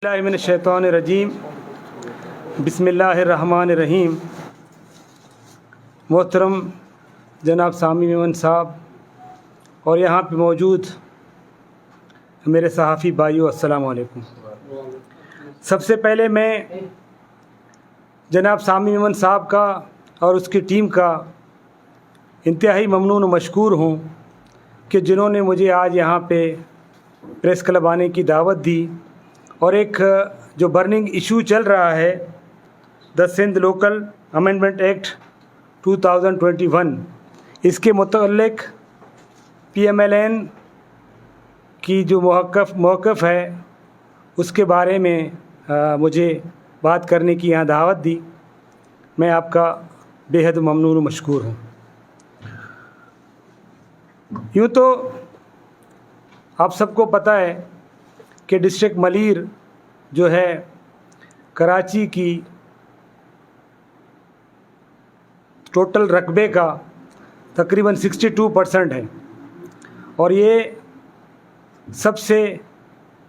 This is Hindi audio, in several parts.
मिनश्शैतानिर्रजीम बिस्मिल्लाहिर्रहमानिर्रहीम। मोहतरम जनाब सामी मेमन साहब और यहाँ पे मौजूद मेरे सहाफ़ी भाइयों, अस्सलाम वालेकुम। सबसे पहले मैं जनाब सामी मेमन साहब का और उसकी टीम का इंतहाई ममनून व मशकूर हूँ कि जिन्होंने मुझे आज यहाँ पे प्रेस क्लब आने की दावत दी और एक जो बर्निंग इशू चल रहा है the Sindh local amendment act 2021, इसके मुतल्लिक PMLN की जो मौक़िफ़ है उसके बारे में मुझे बात करने की यहाँ दावत दी। मैं आपका बेहद ममनून व मशकूर हूँ। यूँ तो आप सबको पता है कि डिस्ट्रिक्ट मलीर जो है कराची की टोटल रकबे का तकरीबन 62% है और ये सबसे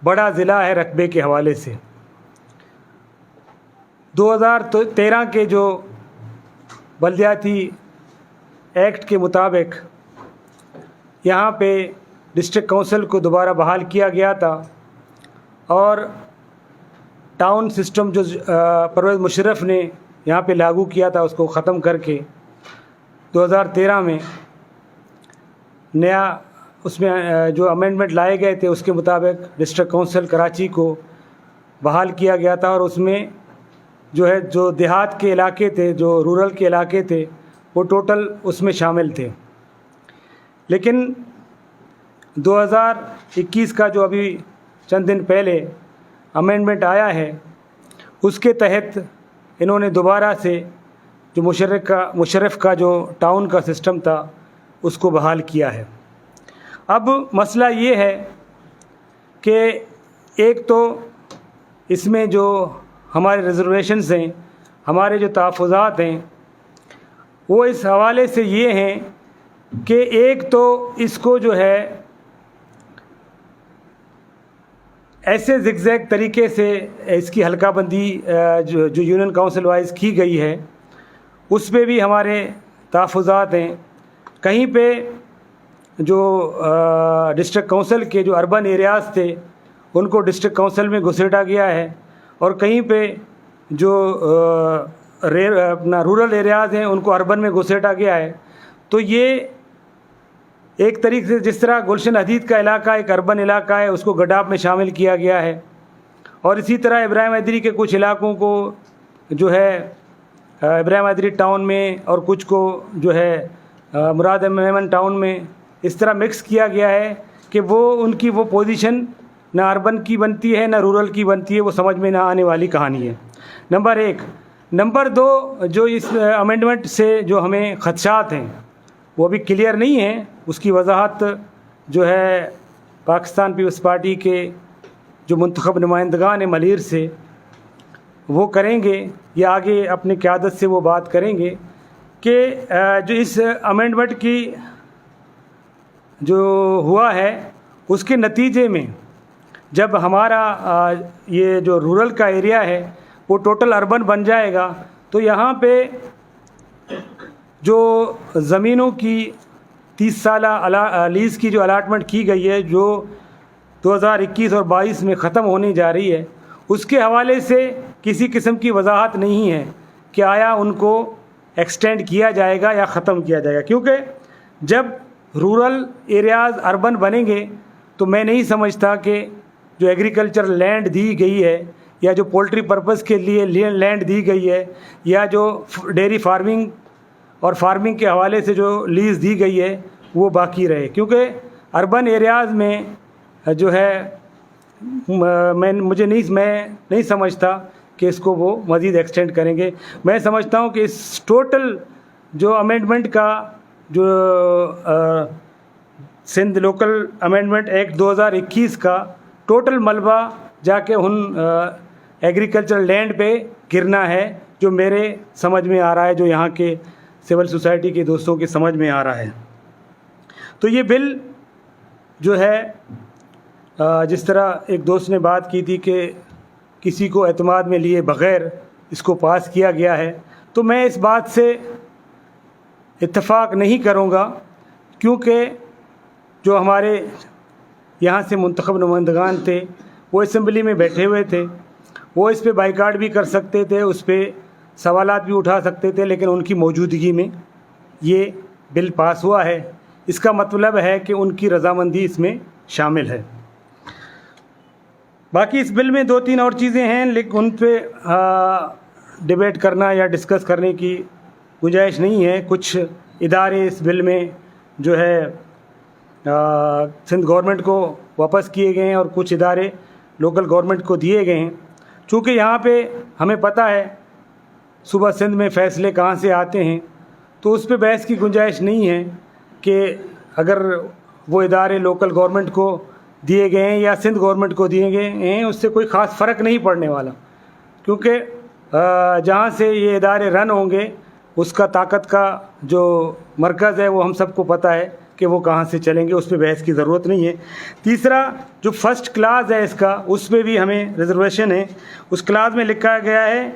बड़ा ज़िला है रकबे के हवाले से। 2013 के जो बल्दियाती एक्ट के मुताबिक यहाँ पे डिस्ट्रिक्ट काउंसिल को दोबारा बहाल किया गया था और टाउन सिस्टम जो परवेज़ मुशर्रफ ने यहाँ पे लागू किया था उसको ख़त्म करके 2013 में नया उसमें जो अमेंडमेंट लाए गए थे उसके मुताबिक डिस्ट्रिक्ट काउंसिल कराची को बहाल किया गया था और उसमें जो है जो देहात के इलाके थे, जो रूरल के इलाके थे, वो टोटल उसमें शामिल थे। लेकिन 2021 का जो अभी चंद दिन पहले अमेंडमेंट आया है उसके तहत इन्होंने दोबारा से जो मुशर्रफ का जो टाउन का सिस्टम था उसको बहाल किया है। अब मसला ये है कि एक तो इसमें जो हमारे रिजर्वेशंस हैं, हमारे जो तहफ़्फ़ुज़ात हैं, वो इस हवाले से ये हैं कि एक तो इसको जो है ऐसे ज़िगज़ैग तरीके से इसकी हल्काबंदी जो यूनियन काउंसिल वाइज की गई है उस पे भी हमारे तहफ़्फ़ुज़ात हैं। कहीं पे जो डिस्ट्रिक्ट काउंसिल के जो अर्बन एरियाज़ थे उनको डिस्ट्रिक्ट काउंसिल में घुसेड़ा गया है और कहीं पे जो अपना रूरल एरियाज़ हैं उनको अर्बन में घुसेड़ा गया है। तो ये एक तरीके से जिस तरह गुलशन हदीद का इलाका एक अर्बन इलाका है उसको गडाब में शामिल किया गया है और इसी तरह इब्राहिम हैदरी के कुछ इलाकों को जो है इब्राहिम हैदरी टाउन में और कुछ को जो है मुराद मेमन टाउन में इस तरह मिक्स किया गया है कि वो उनकी वो पोजीशन ना अर्बन की बनती है ना रूरल की बनती है। वो समझ में ना आने वाली कहानी है, नंबर एक। नंबर दो, जो इस अमेंडमेंट से जो हमें खदशात हैं वो अभी क्लियर नहीं है। उसकी वजाहत जो है पाकिस्तान पीपल्स पार्टी के जो मुंतखब नुमाइंदगान हैं मलीर से वो करेंगे या आगे अपनी क़यादत से वो बात करेंगे कि जो इस अमेंडमेंट की जो हुआ है उसके नतीजे में जब हमारा ये जो रूरल का एरिया है वो टोटल अर्बन बन जाएगा तो यहाँ पे जो ज़मीनों की 30 साल लीज़ की जो अलाटमेंट की गई है जो 2021 और 22 में ख़त्म होने जा रही है उसके हवाले से किसी किस्म की वजाहत नहीं है कि आया उनको एक्सटेंड किया जाएगा या ख़त्म किया जाएगा। क्योंकि जब रूरल एरियाज़ अर्बन बनेंगे तो मैं नहीं समझता कि जो एग्रीकल्चर लैंड दी गई है या जो पोल्ट्री पर्पज़ के लिए लैंड दी गई है या जो डेयरी फार्मिंग और फार्मिंग के हवाले से जो लीज़ दी गई है वो बाकी रहे। क्योंकि अर्बन एरियाज़ में जो है मैं नहीं समझता कि इसको वो मज़ीद एक्सटेंड करेंगे। मैं समझता हूँ कि इस टोटल जो अमेंडमेंट का जो सिंध लोकल अमेंडमेंट एक्ट 2021 का टोटल मलबा जाके उन एग्रीकल्चर लैंड पे गिरना है जो मेरे समझ में आ रहा है, जो यहाँ के सिविल सोसाइटी के दोस्तों की समझ में आ रहा है। तो ये बिल जो है जिस तरह एक दोस्त ने बात की थी कि किसी को एतमाद में लिए बग़ैर इसको पास किया गया है। तो मैं इस बात से इत्तेफाक नहीं करूँगा, क्योंकि जो हमारे यहाँ से मुंतखब नुमाइंदगान थे वो असम्बली में बैठे हुए थे, वो इस पे बाइकाट भी कर सकते थे, उस पर सवालात भी उठा सकते थे, लेकिन उनकी मौजूदगी में ये बिल पास हुआ है। इसका मतलब है कि उनकी रजामंदी इसमें शामिल है। बाकी इस बिल में 2-3 और चीज़ें हैं, लेकिन उन पे डिबेट करना या डिस्कस करने की गुंजाइश नहीं है। कुछ इदारे इस बिल में जो है सिंध गवर्नमेंट को वापस किए गए हैं और कुछ इदारे लोकल गवर्नमेंट को दिए गए हैं। चूँकि यहाँ पे हमें पता है सूबा सिंध में फ़ैसले कहाँ से आते हैं, तो उस पर बहस की गुंजाइश नहीं है कि अगर वो इदारे लोकल गवर्नमेंट को दिए गए हैं या सिंध गवर्नमेंट को दिए गए हैं, उससे कोई ख़ास फ़र्क नहीं पड़ने वाला, क्योंकि जहाँ से ये इदारे रन होंगे उसका ताकत का जो मरकज़ है वो हम सबको पता है कि वो कहाँ से चलेंगे, उस पर बहस की ज़रूरत नहीं है। तीसरा, जो फर्स्ट क्लास है इसका, उस पर भी हमें रिजर्वेशन है। उस क्लास में लिखा गया है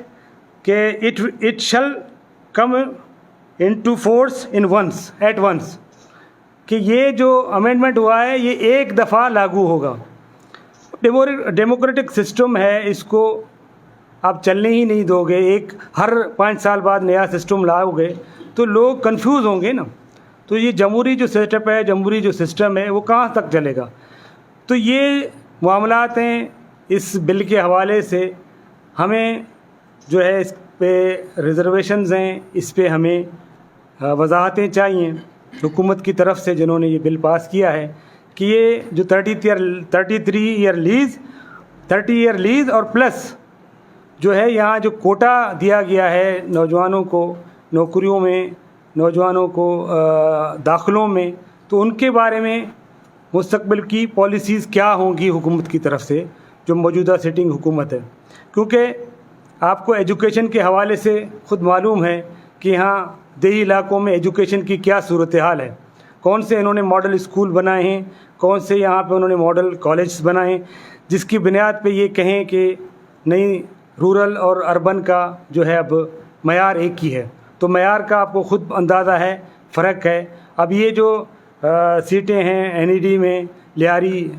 कि it shall come into force in once at once, कि ये जो अमेंडमेंट हुआ है ये एक दफ़ा लागू होगा। डेमोक्रेटिक सिस्टम है, इसको आप चलने ही नहीं दोगे, एक हर 5 साल बाद नया सिस्टम लाओगे तो लोग कंफ्यूज होंगे ना। तो ये जमहूरी जो सेटअप है, जमहूरी जो सिस्टम है, वो कहाँ तक चलेगा। तो ये मामलात हैं। इस बिल के हवाले से हमें जो है इस पे रिजर्वेशंस हैं, इस पे हमें वजाहतें चाहिए हुकूमत की तरफ से, जिन्होंने ये बिल पास किया है, कि ये जो 30 ईयर लीज़ और प्लस जो है यहाँ जो कोटा दिया गया है नौजवानों को नौकरियों में, नौजवानों को दाखिलों में, तो उनके बारे में मुस्तकबिल की पॉलिसीज़ क्या होंगी हुकूमत की तरफ से, जो मौजूदा सिटिंग हुकूमत है। क्योंकि आपको एजुकेशन के हवाले से ख़ुद मालूम है कि यहाँ देही इलाकों में एजुकेशन की क्या सूरत हाल है, कौन से इन्होंने मॉडल स्कूल बनाए हैं, कौन से यहाँ पे उन्होंने मॉडल कॉलेज बनाए हैं, जिसकी बुनियाद पे ये कहें कि नहीं रूरल और अर्बन का जो है अब मयार एक ही है। तो मयार का आपको ख़ुद अंदाज़ा है, फ़र्क है। अब ये जो सीटें हैं NED में, लियारी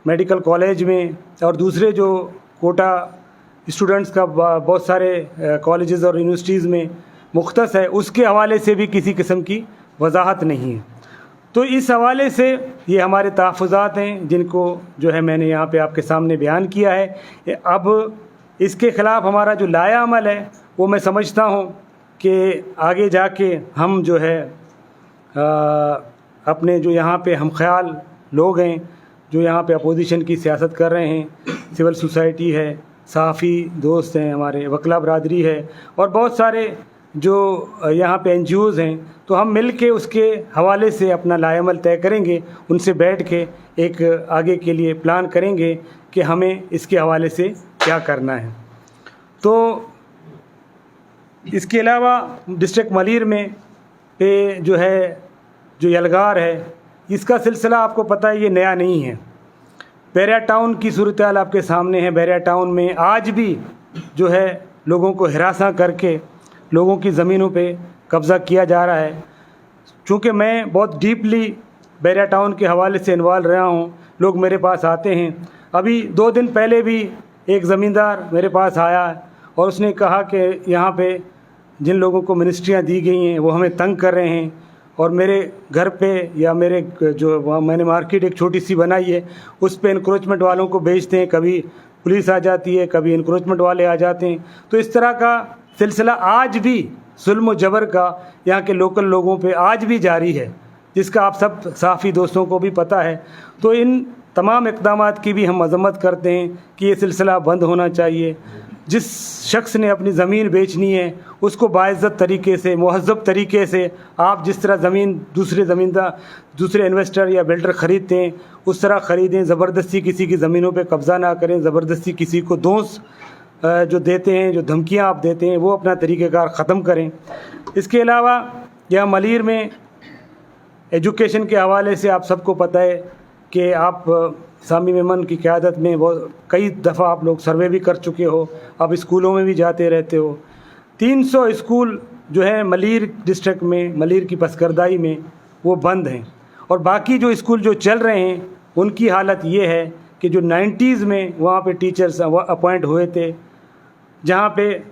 मेडिकल कॉलेज में, और दूसरे जो कोटा स्टूडेंट्स का बहुत सारे कॉलेजेस और यूनिवर्सिटीज़ में मुख्तस है, उसके हवाले से भी किसी किस्म की वजाहत नहीं है। तो इस हवाले से ये हमारे तहफ़्फ़ुज़ात हैं, जिनको जो है मैंने यहाँ पे आपके सामने बयान किया है। अब इसके ख़िलाफ़ हमारा जो लाया अमल है वो मैं समझता हूँ कि आगे जाके हम जो है अपने जो यहाँ पे हम ख्याल लोग हैं, जो यहाँ पे अपोजिशन की सियासत कर रहे हैं, सिविल सोसाइटी है, सहाफ़ी दोस्त हैं हमारे, वकला बरादरी है, और बहुत सारे जो यहाँ पे NGOs हैं, तो हम मिल के उसके हवाले से अपना लाएमल तय करेंगे, उनसे बैठ के एक आगे के लिए प्लान करेंगे कि हमें इसके हवाले से क्या करना है। तो इसके अलावा डिस्ट्रिक्ट मलीर में पे जो है जो यलगार है, इसका सिलसिला आपको पता है ये नया नहीं है। बैरिया टाउन की सूरत हाल आपके सामने है। बैरिया टाउन में आज भी जो है लोगों को हिरासा करके लोगों की ज़मीनों पे कब्ज़ा किया जा रहा है। चूँकि मैं बहुत डीपली बैरिया टाउन के हवाले से इन्वॉल्व रहा हूँ, लोग मेरे पास आते हैं। अभी 2 दिन पहले भी एक ज़मींदार मेरे पास आया और उसने कहा कि यहाँ पे जिन लोगों को मिनिस्ट्रियाँ दी गई हैं वो हमें तंग कर रहे हैं, और मेरे घर पे या मेरे जो मैंने मार्केट एक छोटी सी बनाई है उस पे इंक्रोचमेंट वालों को भेजते हैं, कभी पुलिस आ जाती है, कभी इंक्रोचमेंट वाले आ जाते हैं। तो इस तरह का सिलसिला आज भी जुल्म जबर का यहाँ के लोकल लोगों पे आज भी जारी है, जिसका आप सब सहाफ़ी दोस्तों को भी पता है। तो इन तमाम इक़दामात की भी हम मज़म्मत करते हैं कि ये सिलसिला बंद होना चाहिए। जिस शख्स ने अपनी ज़मीन बेचनी है उसको बाइज़्ज़त तरीके से, मुहज़्ज़ब तरीके से, आप जिस तरह ज़मीन दूसरे इन्वेस्टर या बिल्डर ख़रीदते हैं उस तरह ख़रीदें। ज़बरदस्ती किसी की ज़मीनों पे कब्ज़ा ना करें, ज़बरदस्ती किसी को दोष जो देते हैं, जो धमकियां आप देते हैं, वो अपना तरीक़ेकार ख़त्म करें। इसके अलावा यहाँ मलीर में एजुकेशन के हवाले से आप सबको पता है कि आप सामी मेमन की क़यादत में वो कई दफ़ा आप लोग सर्वे भी कर चुके हो, आप स्कूलों में भी जाते रहते हो। 300 स्कूल जो है मलीर डिस्ट्रिक्ट में, मलीर की पसकरदाई में, वो बंद हैं। और बाकी जो स्कूल जो चल रहे हैं उनकी हालत ये है कि जो 90s में वहाँ पे टीचर्स अपॉइंट हुए थे, जहाँ पे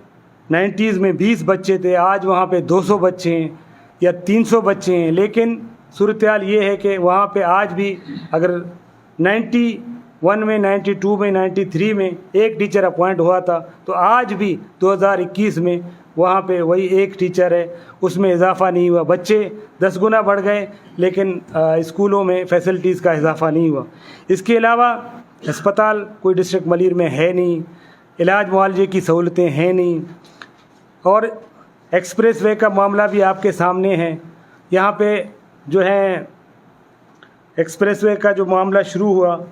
90s में 20 बच्चे थे, आज वहाँ पे 200 बच्चे हैं या 300 बच्चे हैं। लेकिन सूरत-ए-हाल ये है कि वहाँ पे आज भी अगर 91 में, 92 में, 93 में एक टीचर अपॉइंट हुआ था, तो आज भी 2021 में वहाँ पे वही एक टीचर है, उसमें इजाफ़ा नहीं हुआ। बच्चे 10 गुना बढ़ गए, लेकिन स्कूलों में फैसिलिटीज़ का इजाफ़ा नहीं हुआ। इसके अलावा अस्पताल कोई डिस्ट्रिक्ट मलीर में है नहीं, इलाज मुआलजे की सहूलतें हैं नहीं, और एक्सप्रेस वे का मामला भी आपके सामने है। यहाँ पे जो है एक्सप्रेस वे का जो मामला शुरू हुआ,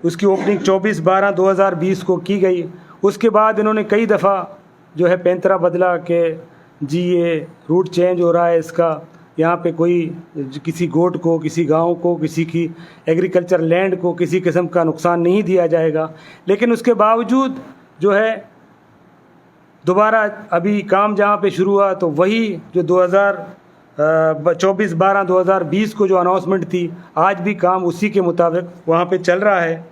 उसकी ओपनिंग 24/12/2020 को की गई। उसके बाद इन्होंने कई दफ़ा जो है पैंतरा बदला कि जी ये रूट चेंज हो रहा है इसका, यहाँ पे कोई किसी गोट को, किसी गांव को, किसी की एग्रीकल्चर लैंड को किसी किस्म का नुकसान नहीं दिया जाएगा। लेकिन उसके बावजूद जो है दोबारा अभी काम जहाँ पे शुरू हुआ, तो वही जो 24/12/2020 को जो अनाउंसमेंट थी, आज भी काम उसी के मुताबिक वहाँ पे चल रहा है।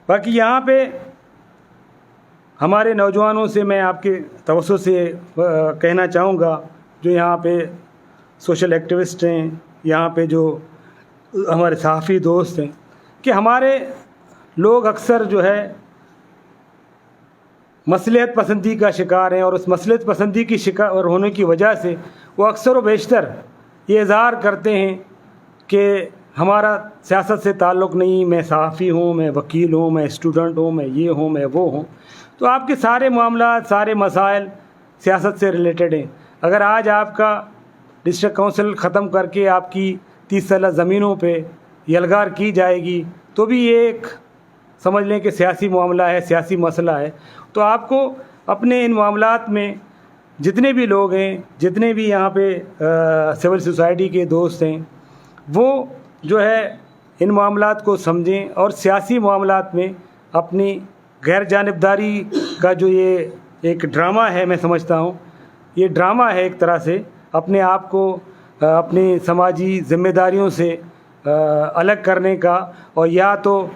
बाकी यहाँ पे हमारे नौजवानों से मैं आपके तवज्जो से कहना चाहूँगा, जो यहाँ पे सोशल एक्टिविस्ट हैं, यहाँ पे जो हमारे सहाफ़ी दोस्त हैं, कि हमारे लोग अक्सर जो है मसलहत पसंदी का शिकार हैं, और उस मसलहत पसंदी की शिकार होने की वजह से वो अक्सर व बेशतर ये इज़हार करते हैं कि हमारा सियासत से ताल्लुक़ नहीं, मैं सहाफ़ी हूँ, मैं वकील हूँ, मैं स्टूडेंट हूँ, मैं ये हूँ, मैं वो हूँ। तो आपके सारे मामला, सारे मसाइल सियासत से रिलेटेड हैं। अगर आज आपका डिस्ट्रिक्ट काउंसिल ख़त्म करके आपकी 30 साल ज़मीनों पे यलगार की जाएगी, तो भी ये एक समझ लें कि सियासी मामला है, सियासी मसला है। तो आपको अपने इन मामलात में जितने भी लोग हैं, जितने भी यहाँ पे सिविल सोसाइटी के दोस्त हैं, वो जो है इन मामलात को समझें, और सियासी मामलात में अपनी गैर जानिबदारी का जो ये एक ड्रामा है, मैं समझता हूँ ये ड्रामा है एक तरह से, अपने आप को अपनी समाजी जिम्मेदारियों से अलग करने का। और या तो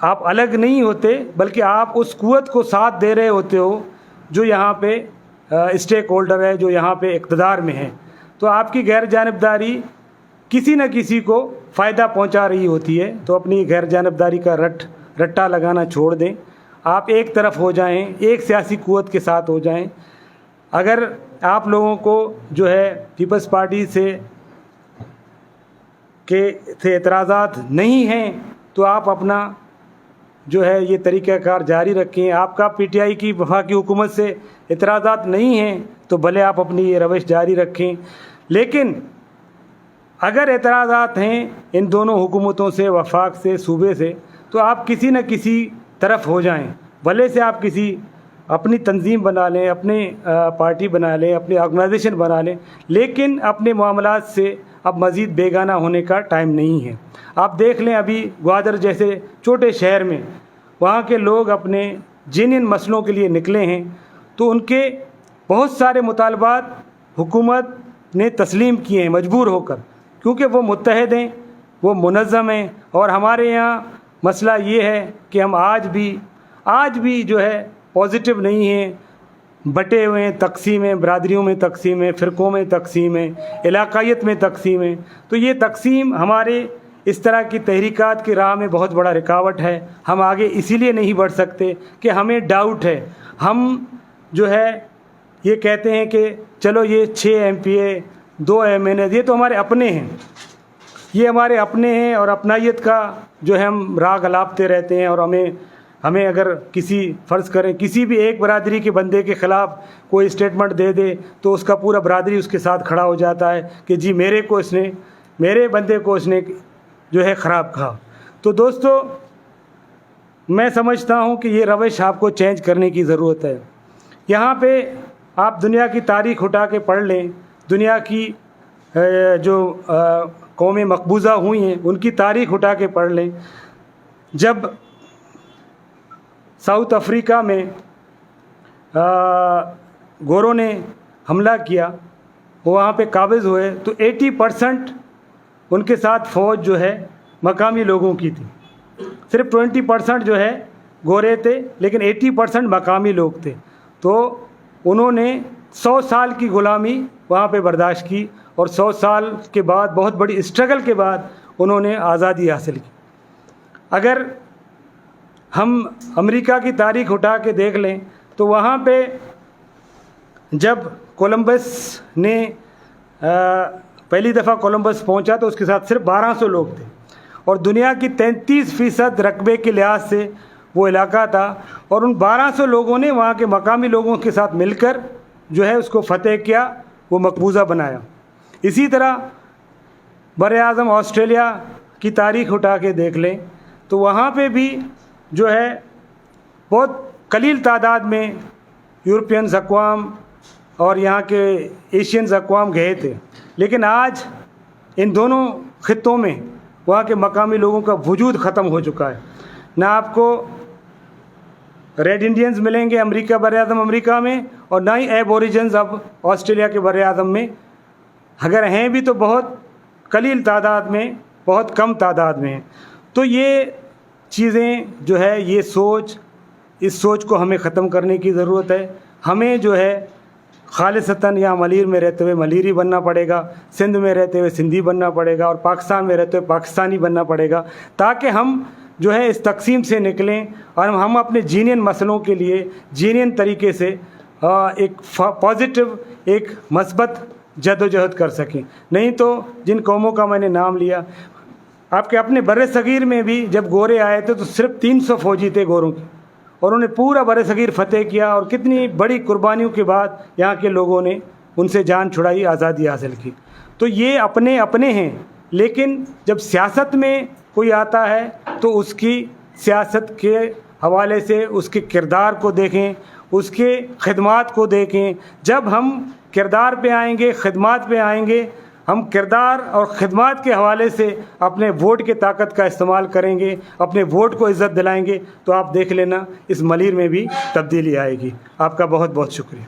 आप अलग नहीं होते, बल्कि आप उस कुव्वत को साथ दे रहे होते हो जो यहाँ पे स्टेक होल्डर है, जो यहाँ पे इक़्तिदार में है। तो आपकी गैर जानिबदारी किसी न किसी को फ़ायदा पहुँचा रही होती है। तो अपनी गैर जानिबदारी का रट्टा लगाना छोड़ दें, आप एक तरफ हो जाएं, एक सियासी कुव्वत के साथ हो जाएं। अगर आप लोगों को जो है पीपल्स पार्टी से एतराज़ात नहीं हैं, तो आप अपना जो है ये तरीक़ाकार जारी रखें। आपका पीटीआई की वफाकी हुकूमत से एतराज़ात नहीं हैं, तो भले आप अपनी ये रवश जारी रखें। लेकिन अगर एतराज़ात हैं इन दोनों हुकूमतों से, वफाक से, सूबे से, तो आप किसी न किसी तरफ हो जाएं। भले से आप किसी अपनी तंजीम बना लें, अपने पार्टी बना लें, अपनी ऑर्गेनाइजेशन बना लें, लेकिन अपने मामलात से अब मज़ीद बेगाना होने का टाइम नहीं है। आप देख लें अभी ग्वादर जैसे छोटे शहर में वहाँ के लोग अपने जिन मसलों के लिए निकले हैं, तो उनके बहुत सारे मुतालबात हुकूमत ने तस्लीम किए हैं मजबूर होकर, क्योंकि वो मुत्तहद हैं, वो मुनज़्ज़म हैं। और हमारे यहाँ मसला ये है कि हम आज भी जो है पॉजिटिव नहीं हैं, बटे हुए हैं, तकसीम हैं, बरादरियों में तकसीम है, फ़िरक़ों में तकसीम है, इलाक़ायत में तकसीम है। तो ये तकसीम हमारे इस तरह की तहरीकात की राह में बहुत बड़ा रुकावट है। हम आगे इसीलिए नहीं बढ़ सकते कि हमें डाउट है। हम जो है ये कहते हैं कि चलो ये 6 MPA 2 MNA ये तो हमारे अपने हैं, ये हमारे अपने हैं, और अपनायत का जो है हम राग अलापते रहते हैं। और हमें अगर किसी फ़र्ज़ करें किसी भी एक बरादरी के बंदे के ख़िलाफ़ कोई स्टेटमेंट दे दे, तो उसका पूरा बरादरी उसके साथ खड़ा हो जाता है कि जी मेरे बंदे को इसने जो है ख़राब कहा। तो दोस्तों, मैं समझता हूँ कि ये रवश आपको चेंज करने की ज़रूरत है। यहाँ पे आप दुनिया की तारीख़ उठा के पढ़ लें, दुनिया की जो कौमें मकबूजा हुई हैं उनकी तारीख़ उठा के पढ़ लें। जब साउथ अफ्रीका में गोरों ने हमला किया, वहाँ पे काबिज़ हुए, तो 80% उनके साथ फ़ौज जो है मकामी लोगों की थी। सिर्फ 20% जो है गोरे थे, लेकिन 80% मकामी लोग थे। तो उन्होंने 100 साल की ग़ुलामी वहाँ पे बर्दाश्त की और 100 साल के बाद, बहुत बड़ी स्ट्रगल के बाद, उन्होंने आज़ादी हासिल की। अगर हम अमेरिका की तारीख़ उठा के देख लें तो वहाँ पे जब कोलंबस ने पहली दफ़ा कोलंबस पहुँचा तो उसके साथ सिर्फ 1200 लोग थे और दुनिया की 33% रकबे के लिहाज से वो इलाका था, और उन 1200 लोगों ने वहाँ के मकामी लोगों के साथ मिलकर जो है उसको फ़तेह किया, वो मकबूजा बनाया। इसी तरह बर-ए-आज़म ऑस्ट्रेलिया की तारीख़ उठा के देख लें तो वहाँ पे भी जो है बहुत कलील तादाद में यूरोपियन अक़वाम और यहाँ के एशियन अक़वाम गए थे, लेकिन आज इन दोनों ख़ित्तों में वहाँ के मकामी लोगों का वजूद ख़त्म हो चुका है। ना आपको रेड इंडियंस मिलेंगे अमेरिका, बर-ए-आज़म अमेरिका में, और ना ही एबोरिजिन्स अब ऑस्ट्रेलिया के बर-ए-आज़म में। अगर हैं भी तो बहुत कलील तादाद में, बहुत कम तादाद में हैं। तो ये चीज़ें जो है, ये सोच, इस सोच को हमें ख़त्म करने की ज़रूरत है। हमें जो है खालिसतन या मलीर में रहते हुए मलीरी बनना पड़ेगा, सिंध में रहते हुए सिंधी बनना पड़ेगा और पाकिस्तान में रहते हुए पाकिस्तानी बनना पड़ेगा, ताकि हम जो है इस तकसीम से निकलें और हम अपने जीनियन मसलों के लिए जीनियन तरीके से एक पॉजिटिव, एक मस्बत जद्दोजहद कर सकें। नहीं तो जिन कौमों का मैंने नाम लिया, आपके अपने बर-ए-सग़ीर में भी जब गोरे आए थे तो सिर्फ 300 फ़ौजी थे गोरों की, और उन्होंने पूरा बर-ए-सग़ीर फ़तेह किया और कितनी बड़ी कुर्बानियों के बाद यहाँ के लोगों ने उनसे जान छुड़ाई, आज़ादी हासिल की। तो ये अपने अपने हैं, लेकिन जब सियासत में कोई आता है तो उसकी सियासत के हवाले से उसके किरदार को देखें, उसके खिदमात को देखें। जब हम किरदार पे आएंगे, खिदमात पे आएंगे, हम किरदार और खिदमात के हवाले से अपने वोट की ताकत का इस्तेमाल करेंगे, अपने वोट को इज़्ज़त दिलाएंगे, तो आप देख लेना इस मलीर में भी तब्दीली आएगी। आपका बहुत बहुत शुक्रिया।